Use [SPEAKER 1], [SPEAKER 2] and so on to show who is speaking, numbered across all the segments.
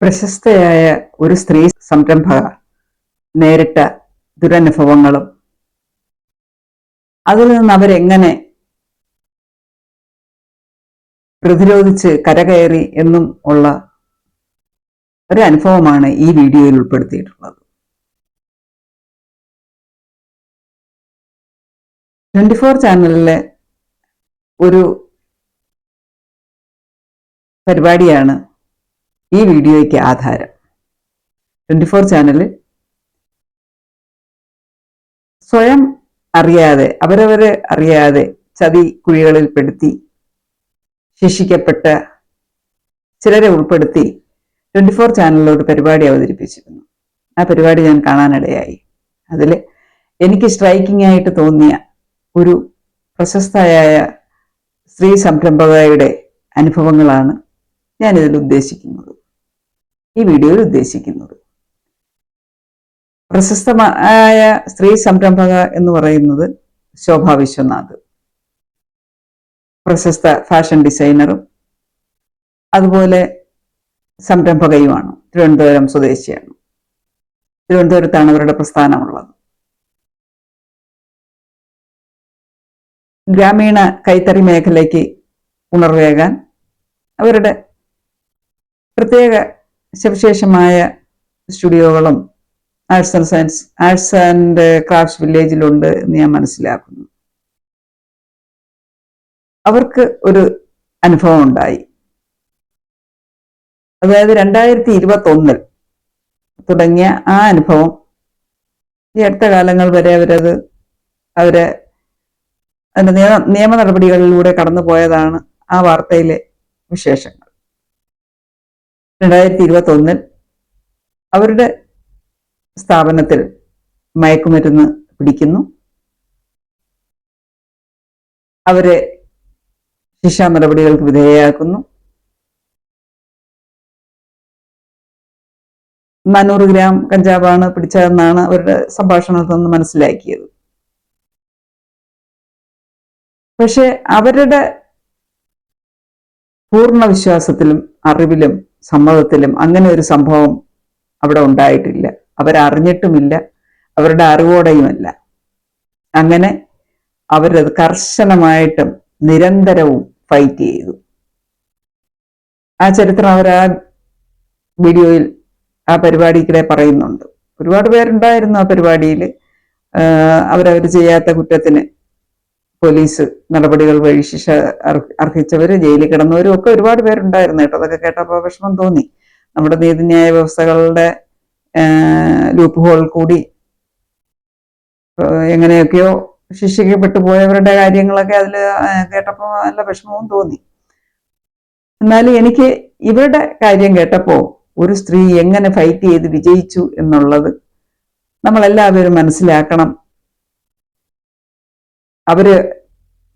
[SPEAKER 1] പ്രശസ്തയായ ഒരു സ്ത്രീ സംരംഭക നേരിട്ട ദുരനുഭവങ്ങളും അതിൽ നിന്ന് അവരെങ്ങനെ പ്രതിരോധിച്ച് കരകയറി എന്നും ഉള്ള ഒരു അനുഭവമാണ് ഈ വീഡിയോയിൽ ഉൾപ്പെടുത്തിയിട്ടുള്ളത്. 24 ചാനലിലെ ഒരു പരിപാടിയാണ് ഈ വീഡിയോയ്ക്ക് ആധാരം. 24 ചാനലിൽ സ്വയം അറിയാതെ അവരവരെ അറിയാതെ ചതി കുഴികളിൽ പെടുത്തി ശിക്ഷിക്കപ്പെട്ട ചിലരെ ഉൾപ്പെടുത്തി 24 ചാനലിൽ ഒരു പരിപാടി അവതരിപ്പിച്ചിരുന്നു. ആ പരിപാടി ഞാൻ കാണാനിടയായി. അതിൽ എനിക്ക് സ്ട്രൈക്കിംഗ് ആയിട്ട് തോന്നിയ ഒരു പ്രശസ്തയായ സ്ത്രീ സംരംഭകയുടെ അനുഭവങ്ങളാണ് ഞാനിതിൽ ഉദ്ദേശിക്കുന്നത്, ഈ വീഡിയോയിൽ ഉദ്ദേശിക്കുന്നത്. പ്രശസ്തമായ സ്ത്രീ സംരംഭക എന്ന് പറയുന്നത് ശോഭ വിശ്വനാഥ്, പ്രശസ്ത ഫാഷൻ ഡിസൈനറും അതുപോലെ സംരംഭകയുമാണ്. തിരുവനന്തപുരം സ്വദേശിയാണ്. തിരുവനന്തപുരത്താണ് അവരുടെ പ്രസ്ഥാനമുള്ളത്. ഗ്രാമീണ കൈത്തറി മേഖലയ്ക്ക് ഉണർവേകാൻ അവരുടെ പ്രത്യേക സവിശേഷമായ സ്റ്റുഡിയോകളും ആർട്സ് ആൻഡ് ക്രാഫ്റ്റ്സ് വില്ലേജിലുണ്ട് എന്ന് ഞാൻ മനസ്സിലാക്കുന്നു. അവർക്ക് ഒരു അനുഭവം ഉണ്ടായി. അതായത് 2021 തുടങ്ങിയ ആ അനുഭവം ഈ അടുത്ത കാലങ്ങൾ വരെ അവരെ അതിന്റെ നിയമ നടപടികളിലൂടെ കടന്നു പോയതാണ് ആ വാർത്തയിലെ വിശേഷങ്ങൾ. 2021 അവരുടെ സ്ഥാപനത്തിൽ മയക്കുമരുന്ന് പിടിക്കുന്നു. അവരെ ശിക്ഷാ നടപടികൾക്ക് വിധേയയാക്കുന്നു. 400 ഗ്രാം കഞ്ചാവാണ് പിടിച്ചതെന്നാണ് അവരുടെ സംഭാഷണത്തിൽ നിന്ന് മനസ്സിലാക്കിയത്. പക്ഷെ അവരുടെ പൂർണ്ണ വിശ്വാസത്തിലും അറിവിലും സമ്മതത്തിലും അങ്ങനെ ഒരു സംഭവം അവിടെ ഉണ്ടായിട്ടില്ല. അവരറിഞ്ഞിട്ടുമില്ല, അവരുടെ അറിവോടെയുമല്ല. അങ്ങനെ അവരത് കർശനമായിട്ടും നിരന്തരവും ഫൈറ്റ് ചെയ്തു. ആ ചരിത്രം അവർ ആ വീഡിയോയിൽ ആ പരിപാടിക്കിടെ പറയുന്നുണ്ട്. ഒരുപാട് പേരുണ്ടായിരുന്നു ആ പരിപാടിയിൽ. അവരവർ ചെയ്യാത്ത കുറ്റത്തിന് പോലീസ് നടപടികൾ വഴി ശിക്ഷ അർഹിച്ചവര് ജയിലിൽ കിടന്നവരും ഒക്കെ ഒരുപാട് പേരുണ്ടായിരുന്നു കേട്ടോ. അതൊക്കെ കേട്ടപ്പോൾ വിഷമം തോന്നി. നമ്മുടെ നീതിന്യായ വ്യവസ്ഥകളുടെ ലൂപ്പ് ഹോൾ കൂടി എങ്ങനെയൊക്കെയോ ശിക്ഷിക്കപ്പെട്ടു പോയവരുടെ കാര്യങ്ങളൊക്കെ അതിൽ കേട്ടപ്പോൾ നല്ല വിഷമവും തോന്നി. എന്നാലും എനിക്ക് ഇവരുടെ കാര്യം കേട്ടപ്പോൾ ഒരു സ്ത്രീ എങ്ങനെ ഫൈറ്റ് ചെയ്ത് വിജയിച്ചു എന്നുള്ളത് നമ്മളെല്ലാവരും മനസ്സിലാക്കണം. അവര്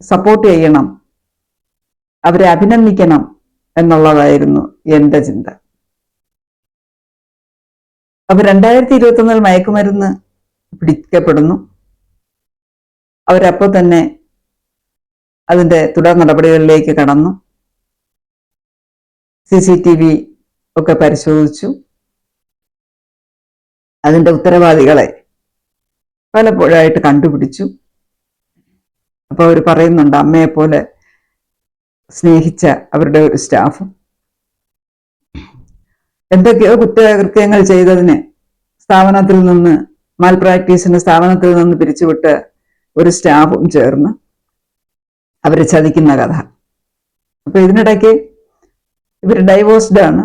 [SPEAKER 1] സപ്പോർട്ട് ചെയ്യണം, അവരെ അഭിനന്ദിക്കണം എന്നുള്ളതായിരുന്നു എൻ്റെ ചിന്ത. അവർ 2021 മയക്കുമരുന്ന് പിടിക്കപ്പെടുന്നു. അവരപ്പോൾ തന്നെ അതിൻ്റെ തുടർ നടപടികളിലേക്ക് കടന്നു. CCTV ഒക്കെ പരിശോധിച്ചു. അതിൻ്റെ ഉത്തരവാദികളെ പലപ്പോഴായിട്ട് കണ്ടുപിടിച്ചു. അപ്പോൾ അവർ പറയുന്നുണ്ട്, അമ്മയെപ്പോലെ സ്നേഹിച്ച അവരുടെ ഒരു സ്റ്റാഫും എന്തൊക്കെയോ കുറ്റകൃത്യങ്ങൾ ചെയ്തതിന് സ്ഥാപനത്തിൽ നിന്ന് മാൽപ്രാക്ടീസിന് സ്ഥാപനത്തിൽ നിന്ന് പിരിച്ചുവിട്ട ഒരു സ്റ്റാഫും ചേർന്ന് അവരെ ചതിക്കുന്ന കഥ. അപ്പൊ ഇതിനിടയ്ക്ക് ഇവർ ഡൈവോഴ്സ്ഡ് ആണ്.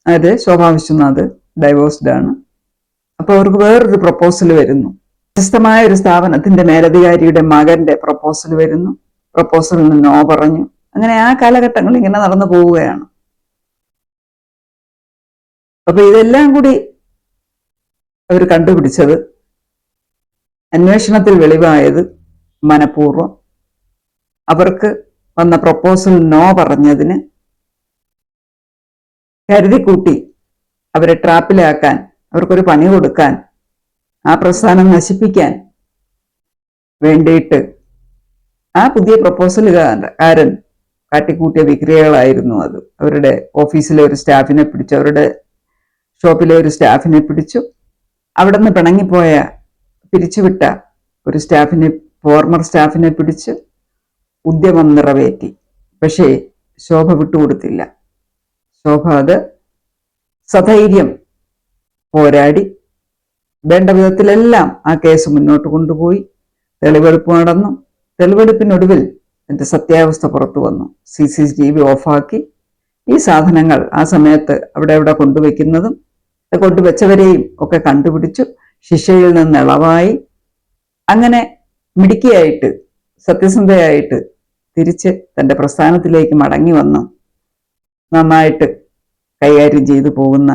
[SPEAKER 1] അത് ശോഭ വിശ്വനാഥ് ഡൈവോഴ്സ്ഡ് ആണ്. അപ്പൊ അവർക്ക് വേറൊരു പ്രപ്പോസൽ വരുന്നു. പ്രശസ്തമായ ഒരു സ്ഥാപനത്തിന്റെ മേലധികാരിയുടെ മകന്റെ പ്രപ്പോസൽ വരുന്നു. പ്രപ്പോസലിന് നോ പറഞ്ഞു. അങ്ങനെ ആ കാലഘട്ടങ്ങൾ ഇങ്ങനെ നടന്നു പോവുകയാണ്. അപ്പൊ ഇതെല്ലാം കൂടി അവർ കണ്ടുപിടിച്ചത്, അന്വേഷണത്തിൽ വെളിവായത് മനഃപൂർവ്വം അവർക്ക് വന്ന പ്രപ്പോസൽ നോ പറഞ്ഞതിന് കരുതിക്കൂട്ടി അവരെ ട്രാപ്പിലാക്കാൻ, അവർക്കൊരു പണി കൊടുക്കാൻ, ആ പ്രസ്ഥാനം നശിപ്പിക്കാൻ വേണ്ടിയിട്ട് ആ പുതിയ പ്രപ്പോസലുകാരൻ കാട്ടിക്കൂട്ടിയ വിക്രിയകളായിരുന്നു അത്. അവരുടെ ഓഫീസിലെ ഒരു സ്റ്റാഫിനെ പിടിച്ച് അവരുടെ ഷോപ്പിലെ ഒരു സ്റ്റാഫിനെ പിടിച്ചു. അവിടെ നിന്ന് പിരിച്ചുവിട്ട ഒരു ഫോർമർ സ്റ്റാഫിനെ പിടിച്ച് ഉദ്യമം നിറവേറ്റി. പക്ഷേ ശോഭ വിട്ടുകൊടുത്തില്ല. ശോഭ അത് സധൈര്യം പോരാടി വേണ്ട വിധത്തിലെല്ലാം ആ കേസ് മുന്നോട്ട് കൊണ്ടുപോയി. തെളിവെടുപ്പ് നടന്നു. തെളിവെടുപ്പിനൊടുവിൽ എന്റെ സത്യാവസ്ഥ പുറത്തു വന്നു. CCTV ഓഫാക്കി ഈ സാധനങ്ങൾ ആ സമയത്ത് അവിടെ കൊണ്ടുവയ്ക്കുന്നതും കൊണ്ടുവച്ചവരെയും ഒക്കെ കണ്ടുപിടിച്ചു. ശിക്ഷയിൽ നിന്ന് ഇളവായി. അങ്ങനെ മിടുക്കിയായിട്ട് സത്യസന്ധയായിട്ട് തിരിച്ച് തൻ്റെ പ്രസ്ഥാനത്തിലേക്ക് മടങ്ങി വന്നു നന്നായിട്ട് കൈകാര്യം ചെയ്തു പോകുന്ന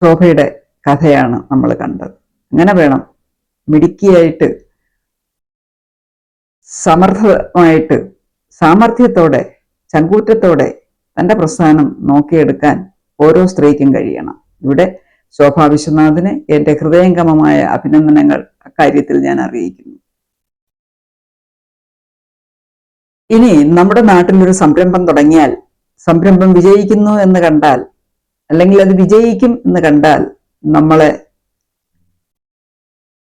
[SPEAKER 1] ശോഭയുടെ കഥയാണ് നമ്മൾ കണ്ടത്. അങ്ങനെ വേണം മിടുക്കിയായിട്ട് സമർത്ഥമായിട്ട് സാമർഥ്യത്തോടെ ചങ്കൂറ്റത്തോടെ തൻ്റെ പ്രസ്ഥാനം നോക്കിയെടുക്കാൻ ഓരോ സ്ത്രീക്കും കഴിയണം. ഇവിടെ ശോഭാ വിശ്വനാഥിന് എൻ്റെ ഹൃദയംഗമമായ അഭിനന്ദനങ്ങൾ അക്കാര്യത്തിൽ ഞാൻ അറിയിക്കുന്നു. ഇനി നമ്മുടെ നാട്ടിലൊരു സംരംഭം തുടങ്ങിയാൽ സംരംഭം വിജയിക്കുന്നു എന്ന് കണ്ടാൽ, അല്ലെങ്കിൽ അത് വിജയിക്കും എന്ന് കണ്ടാൽ, നമ്മളെ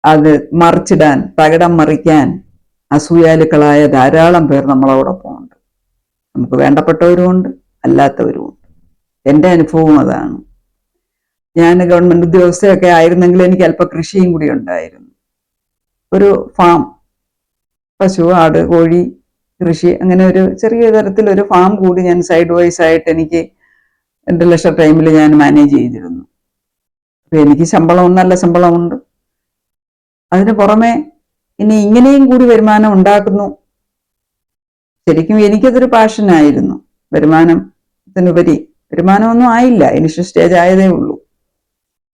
[SPEAKER 1] അത് മറിച്ചിടാൻ, തകിടം മറിക്കാൻ അസൂയാലുക്കളായ ധാരാളം പേർ നമ്മളോടൊപ്പം ഉണ്ട്. നമുക്ക് വേണ്ടപ്പെട്ടവരുമുണ്ട്, അല്ലാത്തവരുമുണ്ട്. എൻ്റെ അനുഭവം അതാണ്. ഞാൻ ഗവൺമെന്റ് ഉദ്യോഗസ്ഥയൊക്കെ ആയിരുന്നെങ്കിൽ എനിക്ക് അല്പം കൃഷിയും കൂടി ഉണ്ടായിരുന്നു. ഒരു ഫാം, പശു, ആട്, കോഴി കൃഷി, അങ്ങനെ ഒരു ചെറിയ തരത്തിലൊരു ഫാം കൂടി ഞാൻ സൈഡ് വൈസ് ആയിട്ട് എനിക്ക് എൻ്റെ ലക്ഷ ടൈമിൽ ഞാൻ മാനേജ് ചെയ്തിരുന്നു. അപ്പൊ എനിക്ക് നല്ല ശമ്പളമുണ്ട്. അതിന് പുറമെ ഇനി ഇങ്ങനെയും കൂടി വരുമാനം ഉണ്ടാക്കുന്നു. ശരിക്കും എനിക്കതൊരു പാഷനായിരുന്നു. വരുമാനത്തിനുപരി വരുമാനമൊന്നും ആയില്ല, ഇനിഷ്യൽ സ്റ്റേജ് ആയതേ ഉള്ളൂ.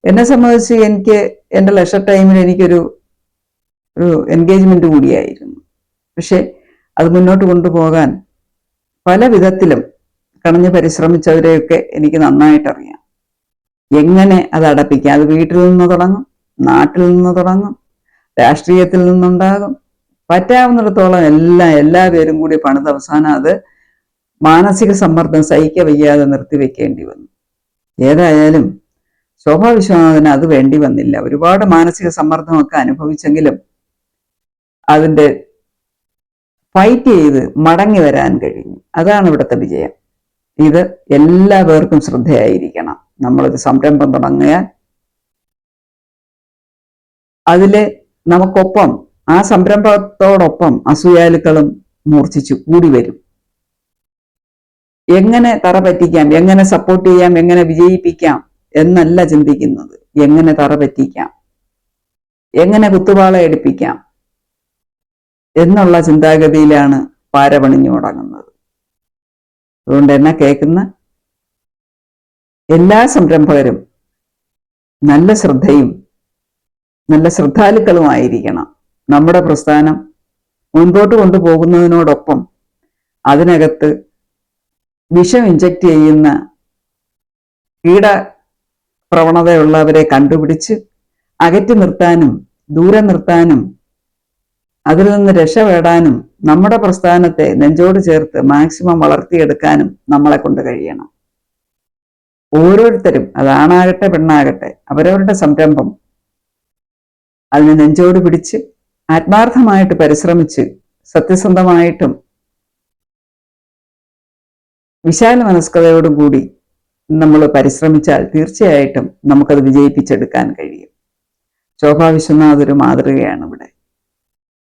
[SPEAKER 1] എന്നെ സംബന്ധിച്ച് എനിക്ക് എൻ്റെ ലക്ഷ ടൈമിൽ എനിക്കൊരു എൻഗേജ്മെന്റ് കൂടിയായിരുന്നു. പക്ഷെ അത് മുന്നോട്ട് കൊണ്ടുപോകാൻ പല വിധത്തിലും കണഞ്ഞ് പരിശ്രമിച്ചവരെയൊക്കെ എനിക്ക് നന്നായിട്ടറിയാം. എങ്ങനെ അത് അടപ്പിക്കാം? അത് വീട്ടിൽ നിന്ന് തുടങ്ങും, നാട്ടിൽ നിന്ന് തുടങ്ങും, രാഷ്ട്രീയത്തിൽ നിന്നുണ്ടാകും. പറ്റാവുന്നിടത്തോളം എല്ലാ പേരും കൂടി പണിത് അവസാനം അത് മാനസിക സമ്മർദ്ദം വയ്യാതെ നിർത്തിവെക്കേണ്ടി വന്നു. ഏതായാലും ശോഭാ വിശ്വനാഥന് അത് വേണ്ടി വന്നില്ല. ഒരുപാട് മാനസിക സമ്മർദ്ദമൊക്കെ അനുഭവിച്ചെങ്കിലും അതിൻ്റെ ഫൈറ്റ് ചെയ്ത് മടങ്ങി വരാൻ കഴിഞ്ഞു. അതാണ് ഇവിടുത്തെ വിജയം. ഇത് എല്ലാ പേർക്കും ശ്രദ്ധയായിരിക്കണം. നമ്മളൊരു സംരംഭം തുടങ്ങിയാൽ അതില് നമുക്കൊപ്പം, ആ സംരംഭത്തോടൊപ്പം അസൂയാലുക്കളും മൂർച്ഛിച്ചു കൂടി വരും. എങ്ങനെ തറ പറ്റിക്കാം, എങ്ങനെ സപ്പോർട്ട് ചെയ്യാം, എങ്ങനെ വിജയിപ്പിക്കാം എന്നല്ല ചിന്തിക്കുന്നത്. എങ്ങനെ തറ പറ്റിക്കാം, എങ്ങനെ കുത്തുപാള എടുപ്പിക്കാം എന്നുള്ള ചിന്താഗതിയിലാണ് പാരപണിഞ്ഞു തുടങ്ങുന്നത്. അതുകൊണ്ട് എന്നെ കേൾക്കുന്ന എല്ലാ സംരംഭകരും നല്ല ശ്രദ്ധയും നല്ല ശ്രദ്ധാലുക്കളുമായിരിക്കണം. നമ്മുടെ പ്രസ്ഥാനം മുൻപോട്ട് കൊണ്ടുപോകുന്നതിനോടൊപ്പം അതിനകത്ത് വിഷം ഇഞ്ചക്ട് ചെയ്യുന്ന കീട പ്രവണതയുള്ളവരെ കണ്ടുപിടിച്ച് അകറ്റി നിർത്താനും ദൂരെ നിർത്താനും അതിൽ നിന്ന് രക്ഷപ്പെടാനും നമ്മുടെ പ്രസ്ഥാനത്തെ നെഞ്ചോട് ചേർത്ത് മാക്സിമം വളർത്തിയെടുക്കാനും നമ്മളെ കൊണ്ട് കഴിയണം. ഓരോരുത്തരും, അതാണാകട്ടെ പെണ്ണാകട്ടെ, അവരവരുടെ സംരംഭം അതിനെ നെഞ്ചോട് പിടിച്ച് ആത്മാർത്ഥമായിട്ട് പരിശ്രമിച്ച് സത്യസന്ധമായിട്ടും വിശാല മനസ്കതയോടും കൂടി നമ്മൾ പരിശ്രമിച്ചാൽ തീർച്ചയായിട്ടും നമുക്കത് വിജയിപ്പിച്ചെടുക്കാൻ കഴിയും. ശോഭാ വിശ്വനാഥ് ഒരു മാതൃകയാണ് ഇവിടെ.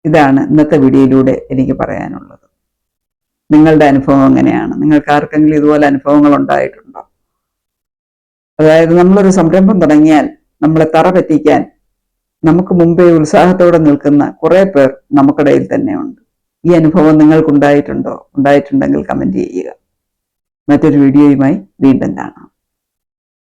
[SPEAKER 1] ഇതാണ് ഇന്നത്തെ വീഡിയോയിലൂടെ എനിക്ക് പറയാനുള്ളത്. നിങ്ങളുടെ അനുഭവം എങ്ങനെയാണ്? നിങ്ങൾക്ക് ആർക്കെങ്കിലും ഇതുപോലെ അനുഭവങ്ങൾ ഉണ്ടായിട്ടുണ്ടോ? അതായത് നമ്മളൊരു സംരംഭം തുടങ്ങിയാൽ നമ്മളെ തറ പറ്റിക്കാൻ നമുക്ക് മുമ്പേ ഉത്സാഹത്തോടെ നിൽക്കുന്ന കുറെ പേർ നമുക്കിടയിൽ തന്നെയുണ്ട്. ഈ അനുഭവം നിങ്ങൾക്കുണ്ടായിട്ടുണ്ടോ? ഉണ്ടായിട്ടുണ്ടെങ്കിൽ കമന്റ് ചെയ്യുക. മറ്റൊരു വീഡിയോയുമായി വീണ്ടും കാണാം.